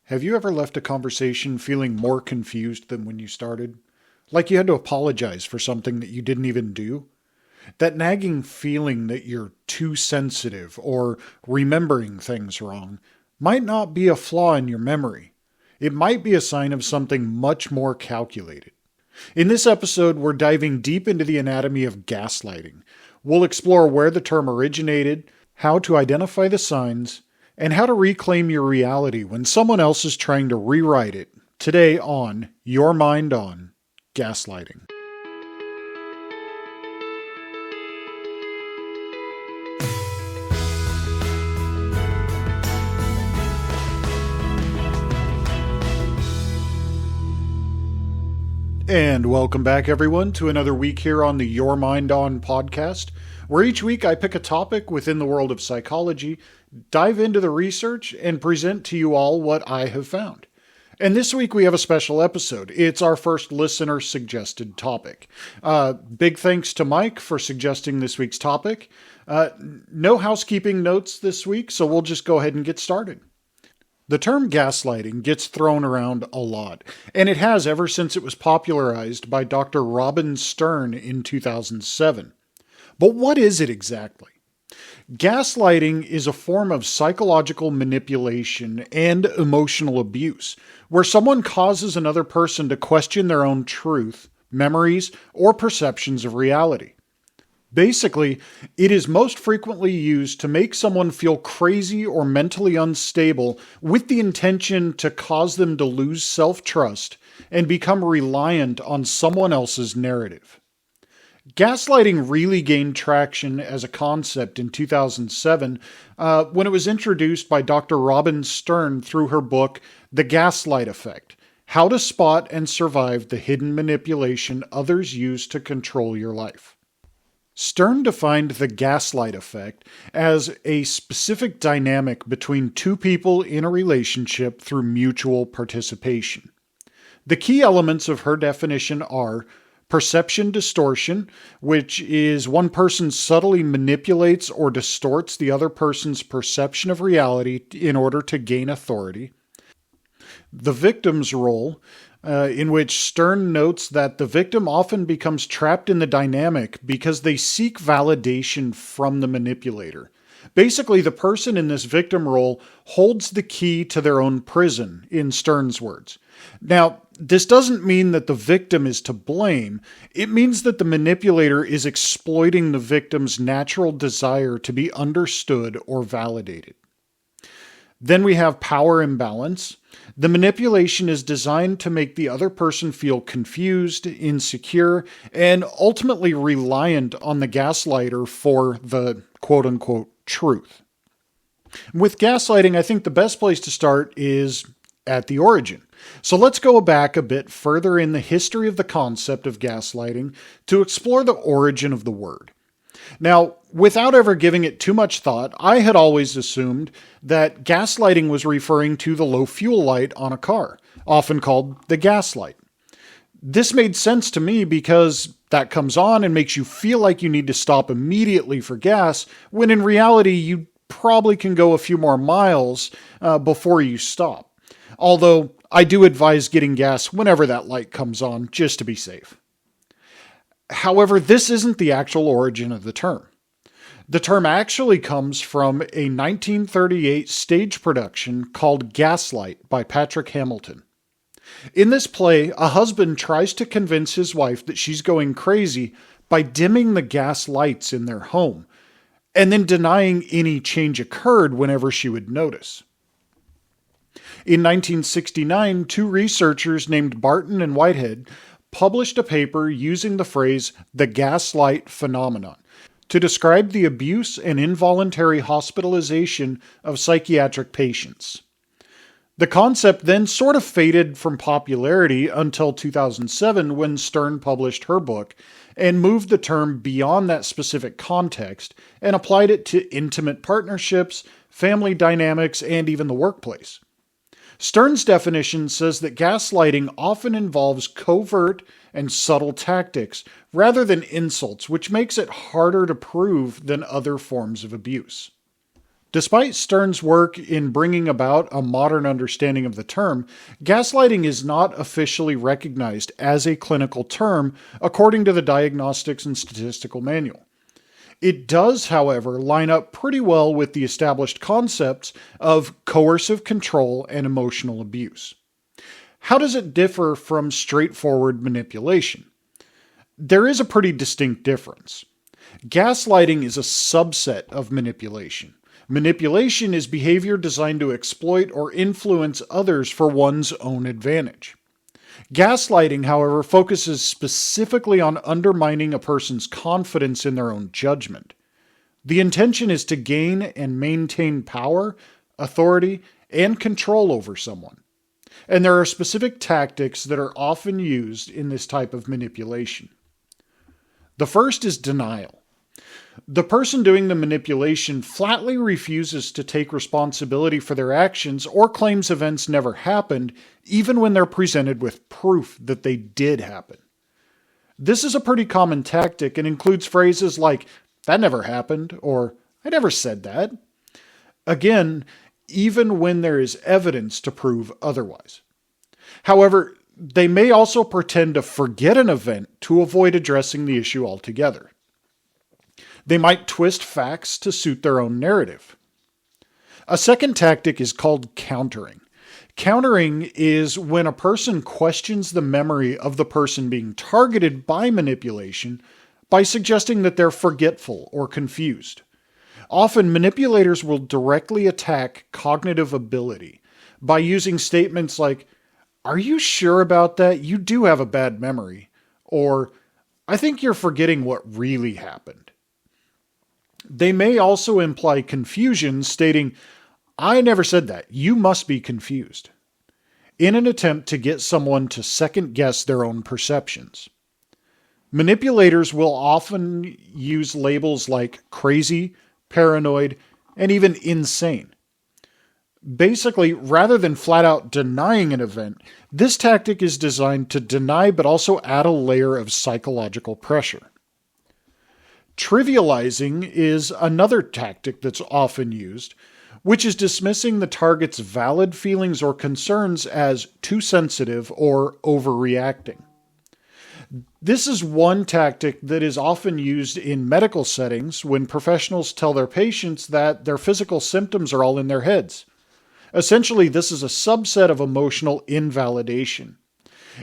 Have you ever left a conversation feeling more confused than when you started? Like you had to apologize for something that you didn't even do? That nagging feeling that you're too sensitive or remembering things wrong might not be a flaw in your memory. It might be a sign of something much more calculated. In this episode, we're diving deep into the anatomy of gaslighting. We'll explore where the term originated, how to identify the signs, and how to reclaim your reality when someone else is trying to rewrite it. Today on Your Mind on Gaslighting. And welcome back, everyone, to another week here on the Your Mind On podcast, where each week I pick a topic within the world of psychology, dive into the research, and present to you all what I have found. And this week we have a special episode. It's our first listener-suggested topic. Big thanks to Mike for suggesting this week's topic. No housekeeping notes this week, so we'll just go ahead and get started. The term gaslighting gets thrown around a lot, and it has ever since it was popularized by Dr. Robin Stern in 2007. But what is it exactly? Gaslighting is a form of psychological manipulation and emotional abuse, where someone causes another person to question their own truth, memories, or perceptions of reality. Basically, it is most frequently used to make someone feel crazy or mentally unstable with the intention to cause them to lose self-trust and become reliant on someone else's narrative. Gaslighting really gained traction as a concept in 2007 when it was introduced by Dr. Robin Stern through her book, The Gaslight Effect: How to Spot and Survive the Hidden Manipulation Others Use to Control Your Life. Stern defined the gaslight effect as a specific dynamic between two people in a relationship through mutual participation. The key elements of her definition are perception distortion, which is one person subtly manipulates or distorts the other person's perception of reality in order to gain authority. The victim's role, in which Stern notes that the victim often becomes trapped in the dynamic because they seek validation from the manipulator. Basically, the person in this victim role holds the key to their own prison, in Stern's words. Now, this doesn't mean that the victim is to blame. It means that the manipulator is exploiting the victim's natural desire to be understood or validated. Then we have power imbalance. The manipulation is designed to make the other person feel confused, insecure, and ultimately reliant on the gaslighter for the quote-unquote truth. With gaslighting, I think the best place to start is at the origin. So let's go back a bit further in the history of the concept of gaslighting to explore the origin of the word. Now, without ever giving it too much thought, I had always assumed that gaslighting was referring to the low fuel light on a car, often called the gas light. This made sense to me because that comes on and makes you feel like you need to stop immediately for gas, when in reality you probably can go a few more miles before you stop. Although I do advise getting gas whenever that light comes on, just to be safe. However, this isn't the actual origin of the term. The term actually comes from a 1938 stage production called Gaslight by Patrick Hamilton. In this play, a husband tries to convince his wife that she's going crazy by dimming the gas lights in their home, and then denying any change occurred whenever she would notice. In 1969, two researchers named Barton and Whitehead published a paper using the phrase the gaslight phenomenon to describe the abuse and involuntary hospitalization of psychiatric patients. The concept then sort of faded from popularity until 2007 when Stern published her book and moved the term beyond that specific context and applied it to intimate partnerships, family dynamics, and even the workplace. Stern's definition says that gaslighting often involves covert and subtle tactics rather than insults, which makes it harder to prove than other forms of abuse. Despite Stern's work in bringing about a modern understanding of the term, gaslighting is not officially recognized as a clinical term according to the Diagnostics and Statistical Manual. It does, however, line up pretty well with the established concepts of coercive control and emotional abuse. How does it differ from straightforward manipulation? There is a pretty distinct difference. Gaslighting is a subset of manipulation. Manipulation is behavior designed to exploit or influence others for one's own advantage. Gaslighting, however, focuses specifically on undermining a person's confidence in their own judgment. The intention is to gain and maintain power, authority, and control over someone. And there are specific tactics that are often used in this type of manipulation. The first is denial. The person doing the manipulation flatly refuses to take responsibility for their actions or claims events never happened, even when they're presented with proof that they did happen. This is a pretty common tactic and includes phrases like, "that never happened," or "I never said that." Again, even when there is evidence to prove otherwise. However, they may also pretend to forget an event to avoid addressing the issue altogether. They might twist facts to suit their own narrative. A second tactic is called countering. Countering is when a person questions the memory of the person being targeted by manipulation by suggesting that they're forgetful or confused. Often, manipulators will directly attack cognitive ability by using statements like, "Are you sure about that? You do have a bad memory." Or, "I think you're forgetting what really happened." They may also imply confusion, stating, "I never said that. You must be confused," in an attempt to get someone to second guess their own perceptions. Manipulators will often use labels like crazy, paranoid, and even insane. Basically, rather than flat out denying an event, this tactic is designed to deny but also add a layer of psychological pressure. Trivializing is another tactic that's often used, which is dismissing the target's valid feelings or concerns as too sensitive or overreacting. This is one tactic that is often used in medical settings when professionals tell their patients that their physical symptoms are all in their heads. Essentially, this is a subset of emotional invalidation.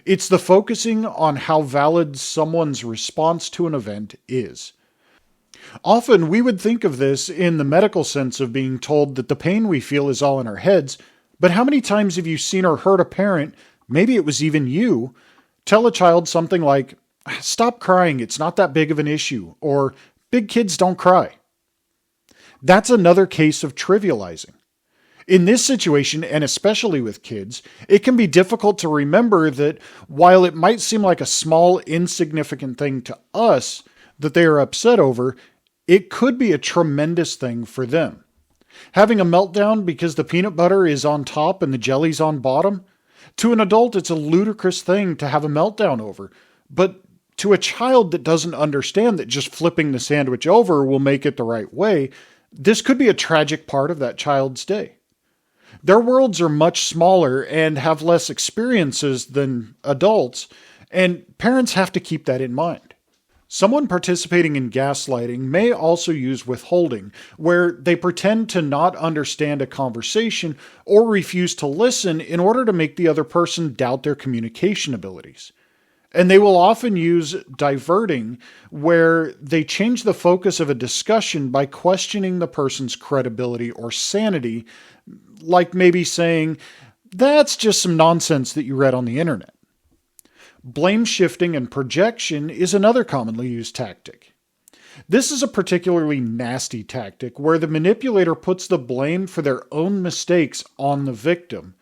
It's the focusing on how valid someone's response to an event is. Often, we would think of this in the medical sense of being told that the pain we feel is all in our heads, but how many times have you seen or heard a parent, maybe it was even you, tell a child something like, "Stop crying, it's not that big of an issue," or "Big kids don't cry"? That's another case of trivializing. In this situation, and especially with kids, it can be difficult to remember that while it might seem like a small, insignificant thing to us that they are upset over, it could be a tremendous thing for them. Having a meltdown because the peanut butter is on top and the jelly's on bottom? To an adult, it's a ludicrous thing to have a meltdown over. But to a child that doesn't understand that just flipping the sandwich over will make it the right way, this could be a tragic part of that child's day. Their worlds are much smaller and have less experiences than adults, and parents have to keep that in mind. Someone participating in gaslighting may also use withholding, where they pretend to not understand a conversation or refuse to listen in order to make the other person doubt their communication abilities. And they will often use diverting, where they change the focus of a discussion by questioning the person's credibility or sanity, like maybe saying, "That's just some nonsense that you read on the internet." Blame shifting and projection is another commonly used tactic. This is a particularly nasty tactic where the manipulator puts the blame for their own mistakes on the victim,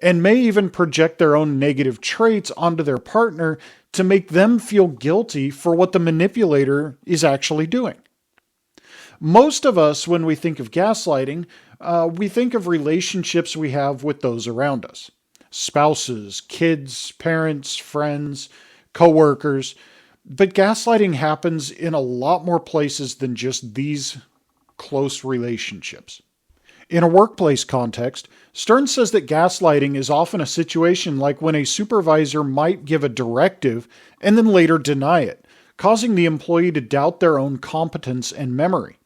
and may even project their own negative traits onto their partner to make them feel guilty for what the manipulator is actually doing. Most of us, when we think of gaslighting, we think of relationships we have with those around us. Spouses, kids, parents, friends, coworkers. But gaslighting happens in a lot more places than just these close relationships. In a workplace context, Stern says that gaslighting is often a situation like when a supervisor might give a directive and then later deny it, causing the employee to doubt their own competence and memory.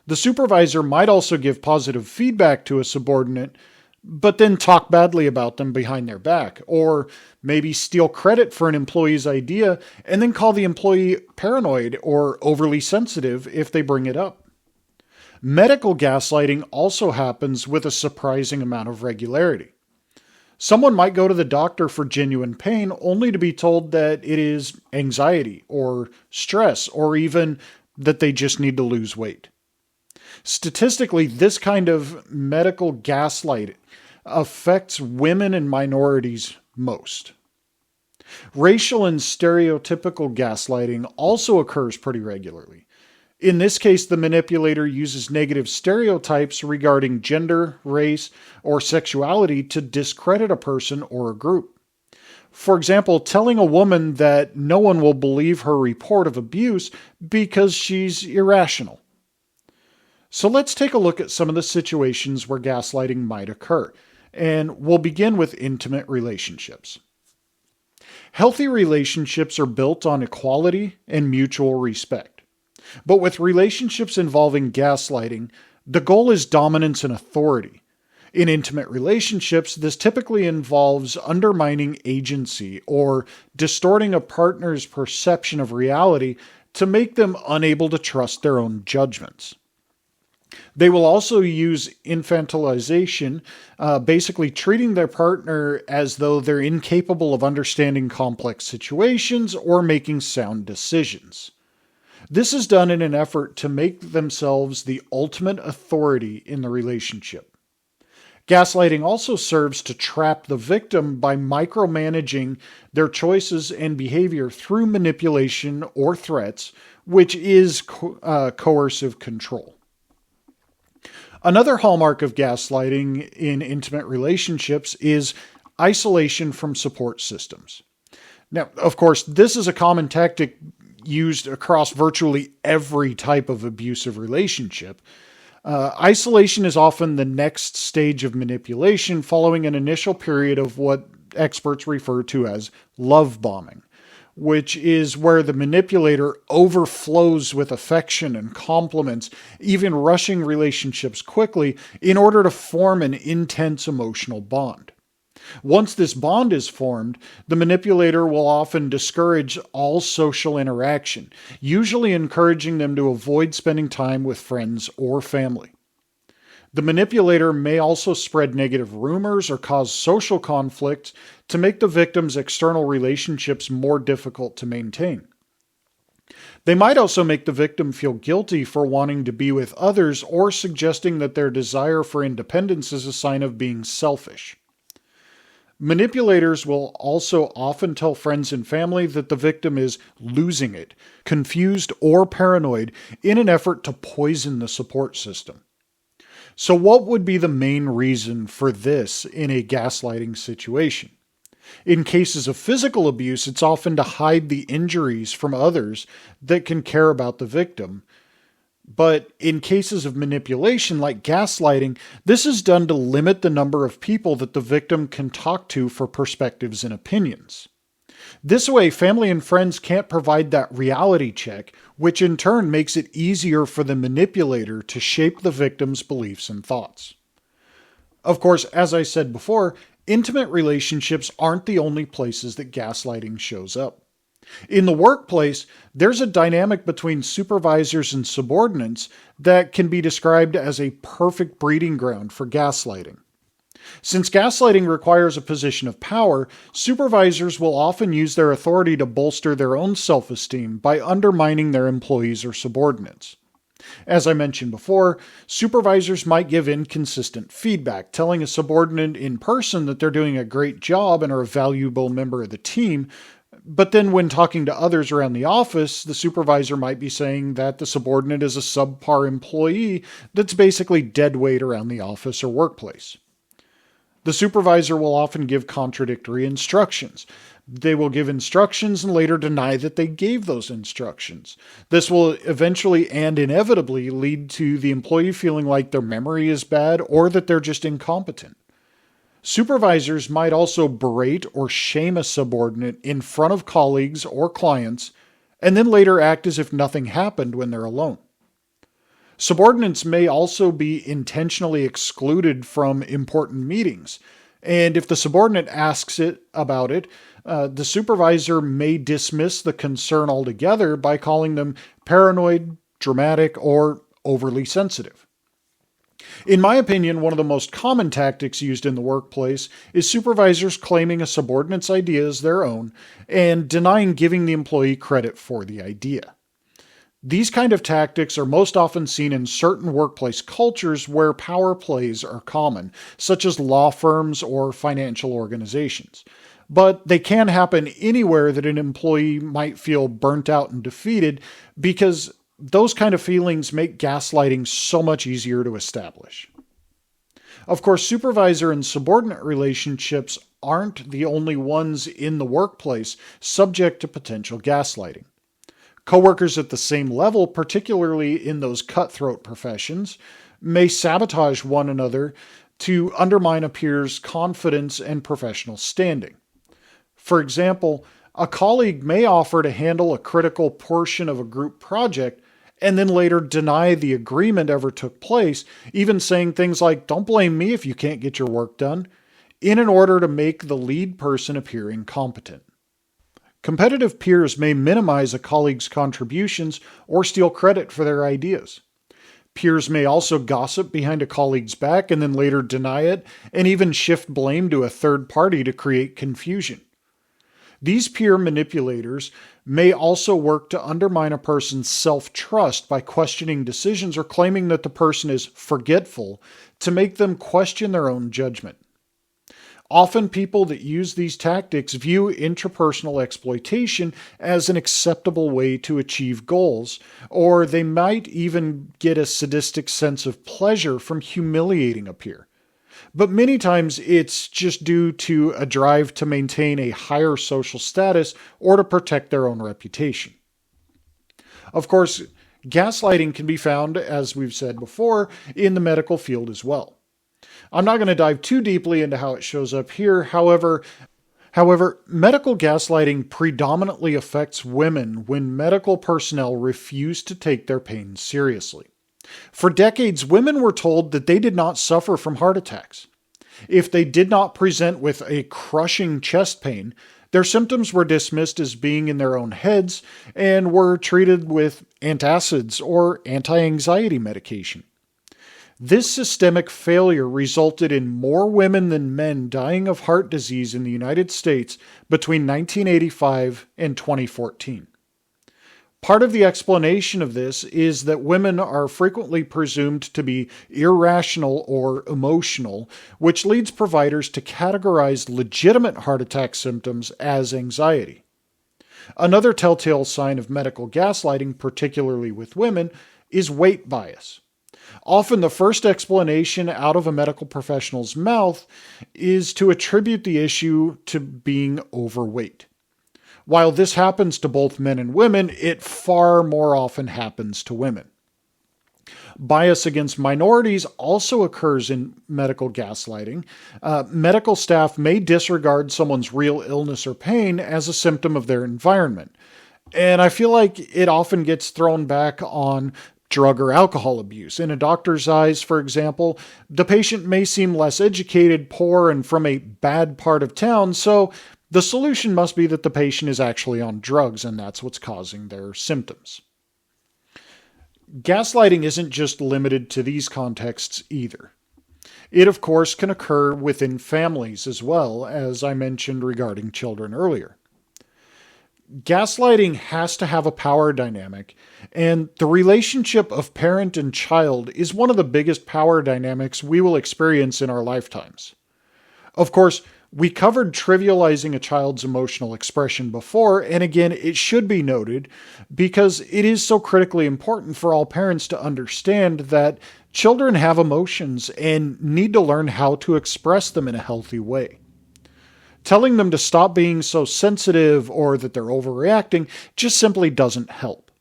The supervisor might also give positive feedback to a subordinate, but then talk badly about them behind their back, or maybe steal credit for an employee's idea and then call the employee paranoid or overly sensitive if they bring it up. Medical gaslighting also happens with a surprising amount of regularity. Someone might go to the doctor for genuine pain only to be told that it is anxiety or stress or even that they just need to lose weight. Statistically, this kind of medical gaslighting affects women and minorities most. Racial and stereotypical gaslighting also occurs pretty regularly. In this case, the manipulator uses negative stereotypes regarding gender, race, or sexuality to discredit a person or a group. For example, telling a woman that no one will believe her report of abuse because she's irrational. So let's take a look at some of the situations where gaslighting might occur, and we'll begin with intimate relationships. Healthy relationships are built on equality and mutual respect. But with relationships involving gaslighting, the goal is dominance and authority. In intimate relationships, this typically involves undermining agency or distorting a partner's perception of reality to make them unable to trust their own judgments. They will also use infantilization, basically treating their partner as though they're incapable of understanding complex situations or making sound decisions. This is done in an effort to make themselves the ultimate authority in the relationship. Gaslighting also serves to trap the victim by micromanaging their choices and behavior through manipulation or threats, which is coercive control. Another hallmark of gaslighting in intimate relationships is isolation from support systems. Now, of course, this is a common tactic used across virtually every type of abusive relationship. Isolation is often the next stage of manipulation following an initial period of what experts refer to as love bombing, which is where the manipulator overflows with affection and compliments, even rushing relationships quickly in order to form an intense emotional bond. Once this bond is formed, the manipulator will often discourage all social interaction, usually encouraging them to avoid spending time with friends or family. The manipulator may also spread negative rumors or cause social conflict to make the victim's external relationships more difficult to maintain. They might also make the victim feel guilty for wanting to be with others or suggesting that their desire for independence is a sign of being selfish. Manipulators will also often tell friends and family that the victim is losing it, confused, or paranoid in an effort to poison the support system. So what would be the main reason for this in a gaslighting situation? In cases of physical abuse, it's often to hide the injuries from others that can care about the victim. But in cases of manipulation like gaslighting, this is done to limit the number of people that the victim can talk to for perspectives and opinions. This way, family and friends can't provide that reality check, which in turn makes it easier for the manipulator to shape the victim's beliefs and thoughts. Of course, as I said before, intimate relationships aren't the only places that gaslighting shows up. In the workplace, there's a dynamic between supervisors and subordinates that can be described as a perfect breeding ground for gaslighting. Since gaslighting requires a position of power, supervisors will often use their authority to bolster their own self-esteem by undermining their employees or subordinates. As I mentioned before, supervisors might give inconsistent feedback, telling a subordinate in person that they're doing a great job and are a valuable member of the team, but then when talking to others around the office, the supervisor might be saying that the subordinate is a subpar employee that's basically dead weight around the office or workplace. The supervisor will often give contradictory instructions. They will give instructions and later deny that they gave those instructions. This will eventually and inevitably lead to the employee feeling like their memory is bad or that they're just incompetent. Supervisors might also berate or shame a subordinate in front of colleagues or clients, and then later act as if nothing happened when they're alone. Subordinates may also be intentionally excluded from important meetings, and if the subordinate asks about it, the supervisor may dismiss the concern altogether by calling them paranoid, dramatic, or overly sensitive. In my opinion, one of the most common tactics used in the workplace is supervisors claiming a subordinate's idea as their own and denying giving the employee credit for the idea. These kind of tactics are most often seen in certain workplace cultures where power plays are common, such as law firms or financial organizations. But they can happen anywhere that an employee might feel burnt out and defeated, because those kind of feelings make gaslighting so much easier to establish. Of course, supervisor and subordinate relationships aren't the only ones in the workplace subject to potential gaslighting. Coworkers at the same level, particularly in those cutthroat professions, may sabotage one another to undermine a peer's confidence and professional standing. For example, a colleague may offer to handle a critical portion of a group project and then later deny the agreement ever took place, even saying things like, "Don't blame me if you can't get your work done," in an order to make the lead person appear incompetent. Competitive peers may minimize a colleague's contributions or steal credit for their ideas. Peers may also gossip behind a colleague's back and then later deny it, and even shift blame to a third party to create confusion. These peer manipulators may also work to undermine a person's self-trust by questioning decisions or claiming that the person is forgetful to make them question their own judgment. Often people that use these tactics view intrapersonal exploitation as an acceptable way to achieve goals, or they might even get a sadistic sense of pleasure from humiliating a peer. But many times it's just due to a drive to maintain a higher social status or to protect their own reputation. Of course, gaslighting can be found, as we've said before, in the medical field as well. I'm not going to dive too deeply into how it shows up here. However, medical gaslighting predominantly affects women when medical personnel refuse to take their pain seriously. For decades, women were told that they did not suffer from heart attacks. If they did not present with a crushing chest pain, their symptoms were dismissed as being in their own heads and were treated with antacids or anti-anxiety medication. This systemic failure resulted in more women than men dying of heart disease in the United States between 1985 and 2014. Part of the explanation of this is that women are frequently presumed to be irrational or emotional, which leads providers to categorize legitimate heart attack symptoms as anxiety. Another telltale sign of medical gaslighting, particularly with women, is weight bias. Often the first explanation out of a medical professional's mouth is to attribute the issue to being overweight. While this happens to both men and women, it far more often happens to women. Bias against minorities also occurs in medical gaslighting. Medical staff may disregard someone's real illness or pain as a symptom of their environment. And I feel like it often gets thrown back on drug or alcohol abuse. In a doctor's eyes, for example, the patient may seem less educated, poor, and from a bad part of town, so the solution must be that the patient is actually on drugs, and that's what's causing their symptoms. Gaslighting isn't just limited to these contexts either. It, of course, can occur within families as well, as I mentioned regarding children earlier. Gaslighting has to have a power dynamic, and the relationship of parent and child is one of the biggest power dynamics we will experience in our lifetimes. Of course, We covered trivializing a child's emotional expression before, and again, it should be noted because it is so critically important for all parents to understand that children have emotions and need to learn how to express them in a healthy way. Telling them to stop being so sensitive or that they're overreacting just simply doesn't help.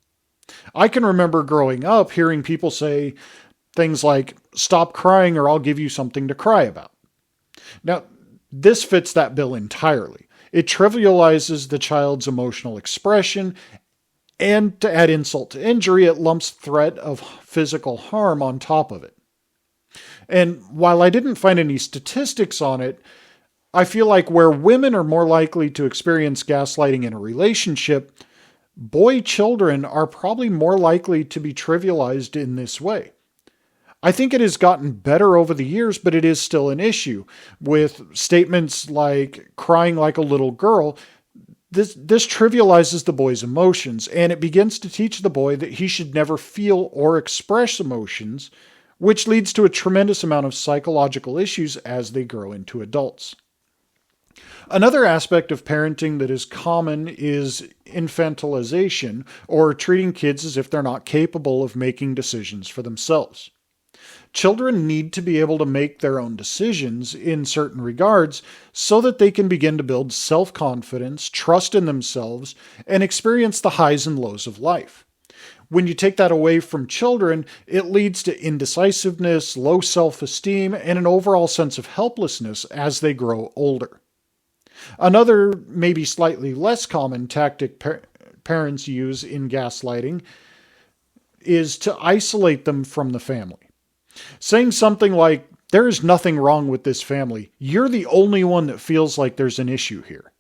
I can remember growing up hearing people say things like, "Stop crying or I'll give you something to cry about." Now, this fits that bill entirely. It trivializes the child's emotional expression, and to add insult to injury, it lumps threat of physical harm on top of it. And while I didn't find any statistics on it, I feel like where women are more likely to experience gaslighting in a relationship, boy children are probably more likely to be trivialized in this way. I think it has gotten better over the years, but it is still an issue. With statements like crying like a little girl, this trivializes the boy's emotions, and it begins to teach the boy that he should never feel or express emotions, which leads to a tremendous amount of psychological issues as they grow into adults. Another aspect of parenting that is common is infantilization, or treating kids as if they're not capable of making decisions for themselves. Children need to be able to make their own decisions in certain regards so that they can begin to build self-confidence, trust in themselves, and experience the highs and lows of life. When you take that away from children, it leads to indecisiveness, low self-esteem, and an overall sense of helplessness as they grow older. Another, maybe slightly less common tactic parents use in gaslighting is to isolate them from the family. Saying something like, "There is nothing wrong with this family. You're the only one that feels like there's an issue here."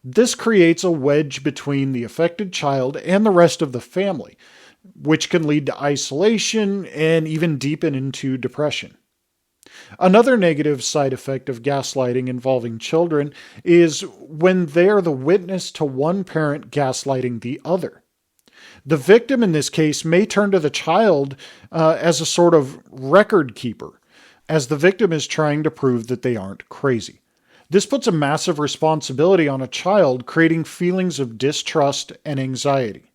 This creates a wedge between the affected child and the rest of the family, which can lead to isolation and even deepen into depression. Another negative side effect of gaslighting involving children is when they are the witness to one parent gaslighting the other. The victim in this case may turn to the child as a sort of record keeper, as the victim is trying to prove that they aren't crazy. This puts a massive responsibility on a child, creating feelings of distrust and anxiety.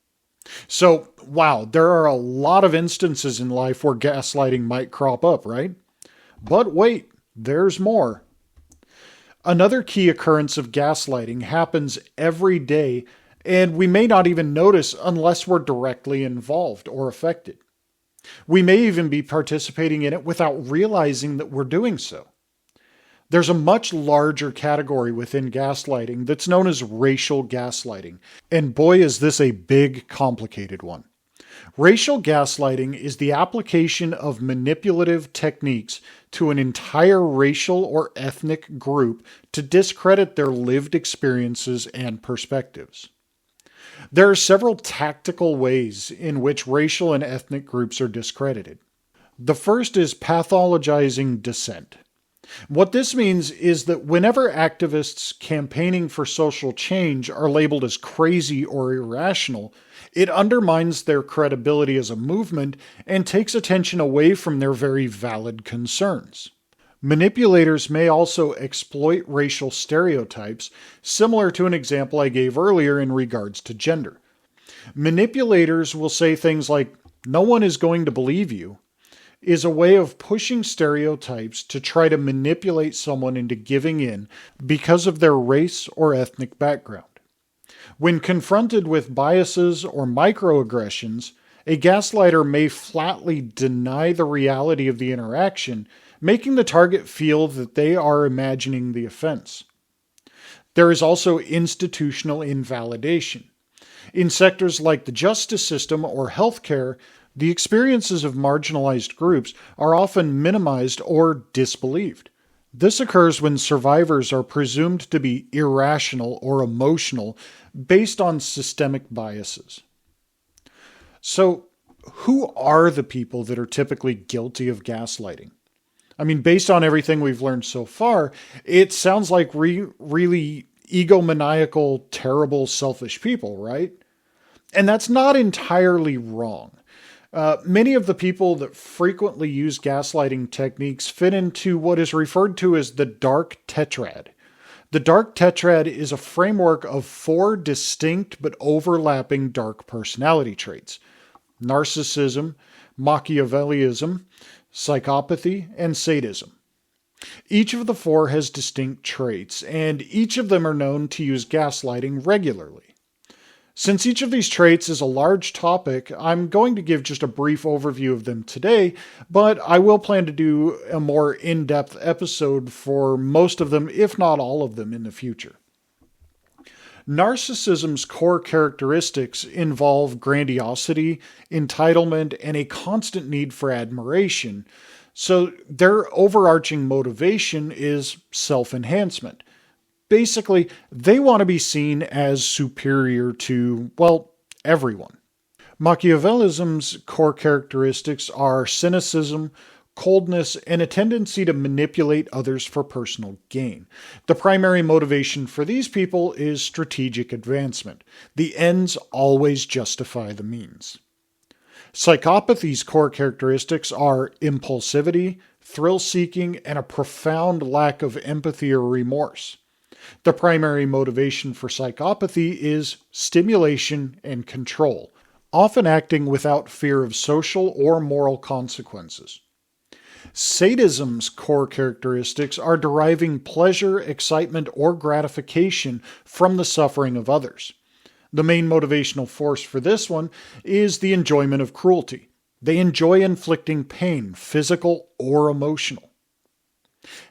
So, wow, there are a lot of instances in life where gaslighting might crop up, right? But wait, there's more. Another key occurrence of gaslighting happens every day, and we may not even notice unless we're directly involved or affected. We may even be participating in it without realizing that we're doing so. There's a much larger category within gaslighting that's known as racial gaslighting, and boy is this a big, complicated one. Racial gaslighting is the application of manipulative techniques to an entire racial or ethnic group to discredit their lived experiences and perspectives. There are several tactical ways in which racial and ethnic groups are discredited. The first is pathologizing dissent. What this means is that whenever activists campaigning for social change are labeled as crazy or irrational, it undermines their credibility as a movement and takes attention away from their very valid concerns. Manipulators may also exploit racial stereotypes, similar to an example I gave earlier in regards to gender. Manipulators will say things like, "No one is going to believe you," is a way of pushing stereotypes to try to manipulate someone into giving in because of their race or ethnic background. When confronted with biases or microaggressions, a gaslighter may flatly deny the reality of the interaction, making the target feel that they are imagining the offense. There is also institutional invalidation. In sectors like the justice system or healthcare, the experiences of marginalized groups are often minimized or disbelieved. This occurs when survivors are presumed to be irrational or emotional based on systemic biases. So, who are the people that are typically guilty of gaslighting? I mean, based on everything we've learned so far, it sounds like really egomaniacal, terrible, selfish people, right? And that's not entirely wrong. Many of the people that frequently use gaslighting techniques fit into what is referred to as the dark tetrad. The dark tetrad is a framework of 4 distinct but overlapping dark personality traits: narcissism, Machiavellism, psychopathy, and sadism. Each of the 4 has distinct traits, and each of them are known to use gaslighting regularly. Since each of these traits is a large topic, I'm going to give just a brief overview of them today, but I will plan to do a more in-depth episode for most of them, if not all of them, in the future. Narcissism's core characteristics involve grandiosity, entitlement, and a constant need for admiration, so their overarching motivation is self-enhancement. Basically, they want to be seen as superior to, well, everyone. Machiavellism's core characteristics are cynicism, coldness, and a tendency to manipulate others for personal gain. The primary motivation for these people is strategic advancement. The ends always justify the means. Psychopathy's core characteristics are impulsivity, thrill-seeking, and a profound lack of empathy or remorse. The primary motivation for psychopathy is stimulation and control, often acting without fear of social or moral consequences. Sadism's core characteristics are deriving pleasure, excitement, or gratification from the suffering of others. The main motivational force for this one is the enjoyment of cruelty. They enjoy inflicting pain, physical or emotional.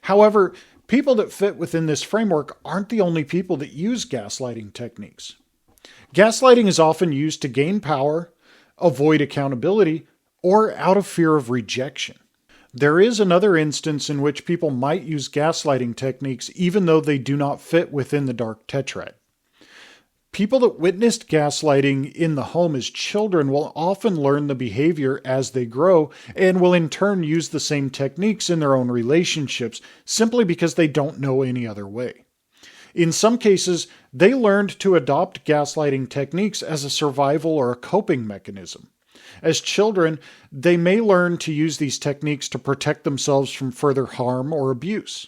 However, people that fit within this framework aren't the only people that use gaslighting techniques. Gaslighting is often used to gain power, avoid accountability, or out of fear of rejection. There is another instance in which people might use gaslighting techniques even though they do not fit within the dark tetrad. People that witnessed gaslighting in the home as children will often learn the behavior as they grow and will in turn use the same techniques in their own relationships simply because they don't know any other way. In some cases, they learned to adopt gaslighting techniques as a survival or a coping mechanism. As children, they may learn to use these techniques to protect themselves from further harm or abuse.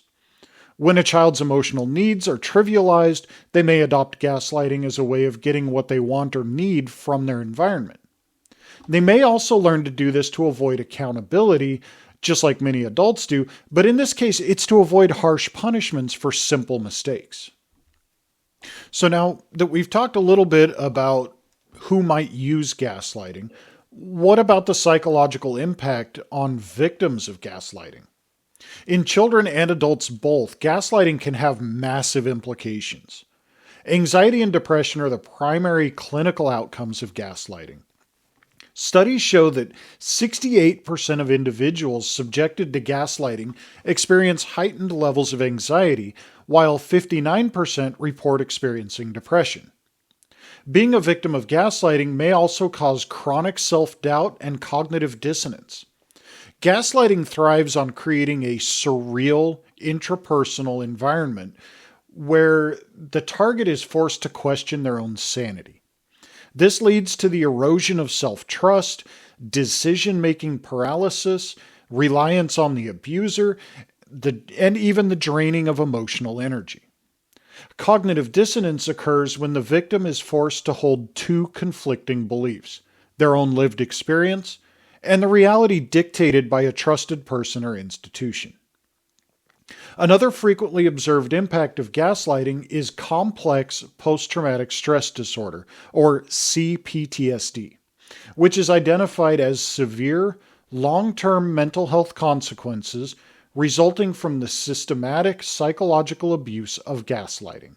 When a child's emotional needs are trivialized, they may adopt gaslighting as a way of getting what they want or need from their environment. They may also learn to do this to avoid accountability, just like many adults do, but in this case, it's to avoid harsh punishments for simple mistakes. So now that we've talked a little bit about who might use gaslighting, what about the psychological impact on victims of gaslighting? In children and adults both, gaslighting can have massive implications. Anxiety and depression are the primary clinical outcomes of gaslighting. Studies show that 68% of individuals subjected to gaslighting experience heightened levels of anxiety, while 59% report experiencing depression. Being a victim of gaslighting may also cause chronic self-doubt and cognitive dissonance. Gaslighting thrives on creating a surreal, intrapersonal environment where the target is forced to question their own sanity. This leads to the erosion of self-trust, decision-making paralysis, reliance on the abuser, and even the draining of emotional energy. Cognitive dissonance occurs when the victim is forced to hold 2 conflicting beliefs: their own lived experience and the reality dictated by a trusted person or institution. Another frequently observed impact of gaslighting is complex post-traumatic stress disorder, or CPTSD, which is identified as severe, long-term mental health consequences resulting from the systematic psychological abuse of gaslighting.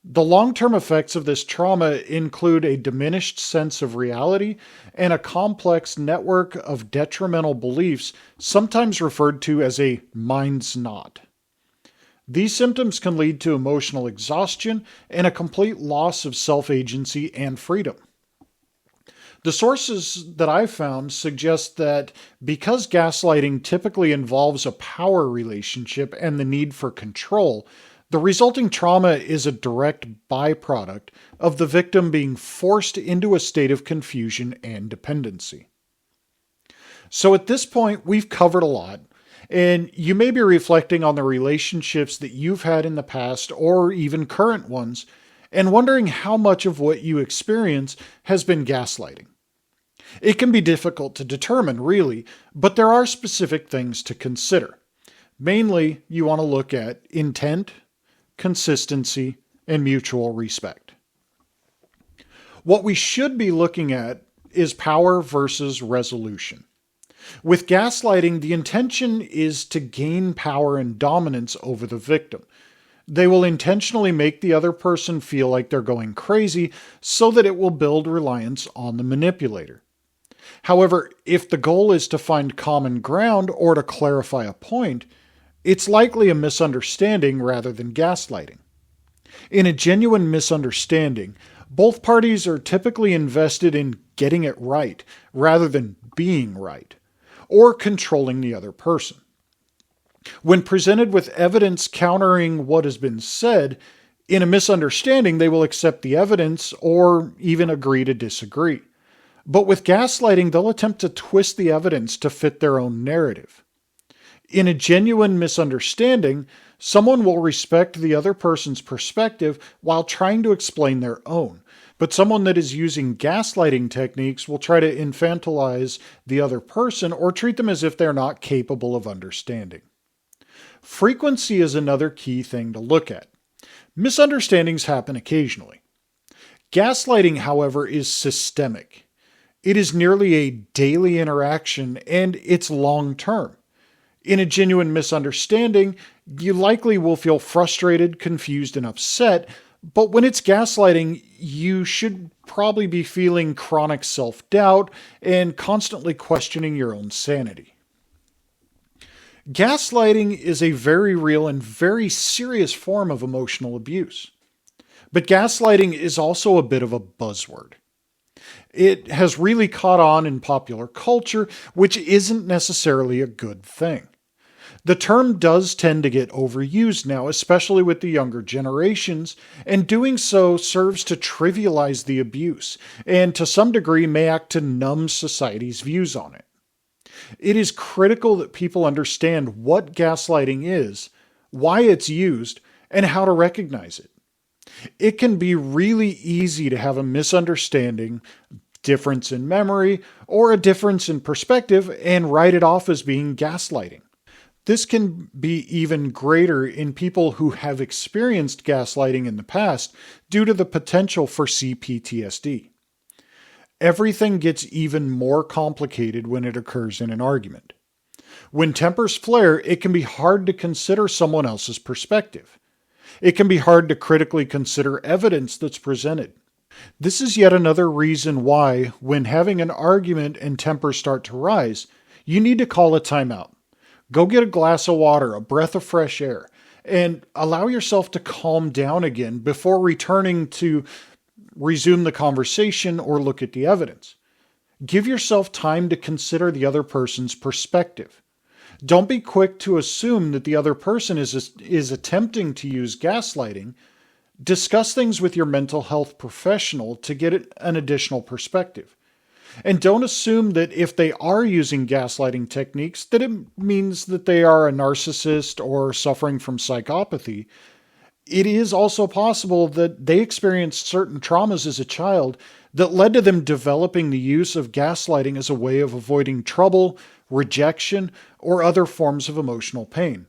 The long-term effects of this trauma include a diminished sense of reality and a complex network of detrimental beliefs, sometimes referred to as a mind's knot. These symptoms can lead to emotional exhaustion and a complete loss of self-agency and freedom. The sources that I've found suggest that because gaslighting typically involves a power relationship and the need for control, the resulting trauma is a direct byproduct of the victim being forced into a state of confusion and dependency. So at this point, we've covered a lot, And you may be reflecting on the relationships that you've had in the past or even current ones and wondering how much of what you experience has been gaslighting. It can be difficult to determine, really, but there are specific things to consider. Mainly, you want to look at intent, consistency, and mutual respect. What we should be looking at is power versus resolution. With gaslighting, the intention is to gain power and dominance over the victim. They will intentionally make the other person feel like they're going crazy so that it will build reliance on the manipulator. However, if the goal is to find common ground or to clarify a point, it's likely a misunderstanding rather than gaslighting. In a genuine misunderstanding, both parties are typically invested in getting it right rather than being right, or controlling the other person. When presented with evidence countering what has been said, in a misunderstanding, they will accept the evidence or even agree to disagree. But with gaslighting, they'll attempt to twist the evidence to fit their own narrative. In a genuine misunderstanding, someone will respect the other person's perspective while trying to explain their own. But someone that is using gaslighting techniques will try to infantilize the other person or treat them as if they're not capable of understanding. Frequency is another key thing to look at. Misunderstandings happen occasionally. Gaslighting, however, is systemic. It is nearly a daily interaction and it's long-term. In a genuine misunderstanding, you likely will feel frustrated, confused, and upset, but when it's gaslighting, you should probably be feeling chronic self-doubt and constantly questioning your own sanity. Gaslighting is a very real and very serious form of emotional abuse. But gaslighting is also a bit of a buzzword. It has really caught on in popular culture, which isn't necessarily a good thing. The term does tend to get overused now, especially with the younger generations, and doing so serves to trivialize the abuse, and to some degree may act to numb society's views on it. It is critical that people understand what gaslighting is, why it's used, and how to recognize it. It can be really easy to have a misunderstanding, difference in memory, or a difference in perspective and write it off as being gaslighting. This can be even greater in people who have experienced gaslighting in the past due to the potential for CPTSD. Everything gets even more complicated when it occurs in an argument. When tempers flare, it can be hard to consider someone else's perspective. It can be hard to critically consider evidence that's presented. This is yet another reason why, when having an argument and tempers start to rise, you need to call a timeout. Go get a glass of water, a breath of fresh air, and allow yourself to calm down again before returning to resume the conversation or look at the evidence. Give yourself time to consider the other person's perspective. Don't be quick to assume that the other person is attempting to use gaslighting. Discuss things with your mental health professional to get an additional perspective. And don't assume that if they are using gaslighting techniques, that it means that they are a narcissist or suffering from psychopathy. It is also possible that they experienced certain traumas as a child that led to them developing the use of gaslighting as a way of avoiding trouble, rejection, or other forms of emotional pain.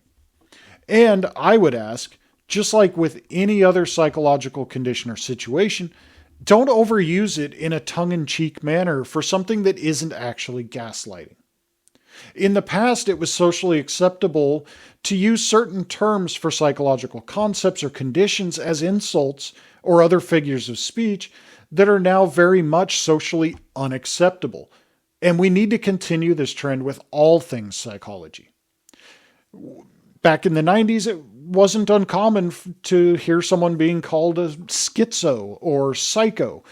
And I would ask, just like with any other psychological condition or situation, don't overuse it in a tongue-in-cheek manner for something that isn't actually gaslighting. In the past, it was socially acceptable to use certain terms for psychological concepts or conditions as insults or other figures of speech that are now very much socially unacceptable. And we need to continue this trend with all things psychology. Back in the 90s, it wasn't uncommon to hear someone being called a schizo or psycho.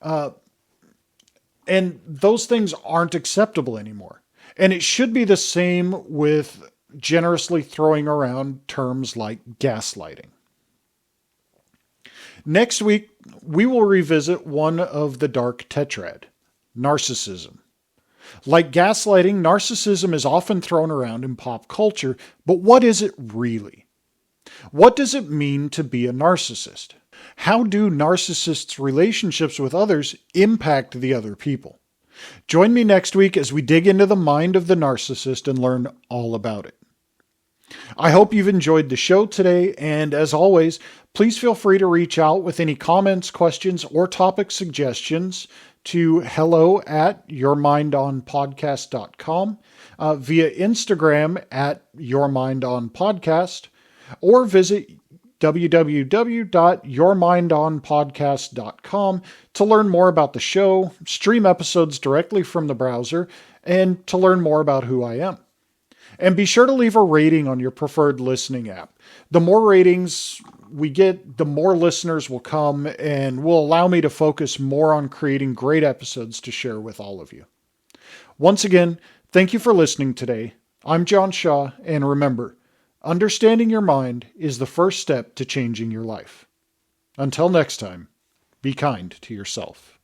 And those things aren't acceptable anymore. And it should be the same with generously throwing around terms like gaslighting. Next week, we will revisit one of the dark tetrad, narcissism. Like gaslighting, narcissism is often thrown around in pop culture, but what is it really? What does it mean to be a narcissist? How do narcissists' relationships with others impact the other people? Join me next week as we dig into the mind of the narcissist and learn all about it. I hope you've enjoyed the show today, and as always, please feel free to reach out with any comments, questions, or topic suggestions to hello@yourmindonpodcast.com, via Instagram @yourmindonpodcast, or visit www.yourmindonpodcast.com to learn more about the show, stream episodes directly from the browser, and to learn more about who I am. And be sure to leave a rating on your preferred listening app. The more ratings we get, the more listeners will come and will allow me to focus more on creating great episodes to share with all of you. Once again, thank you for listening today. I'm John Shaw, and remember, understanding your mind is the first step to changing your life. Until next time, be kind to yourself.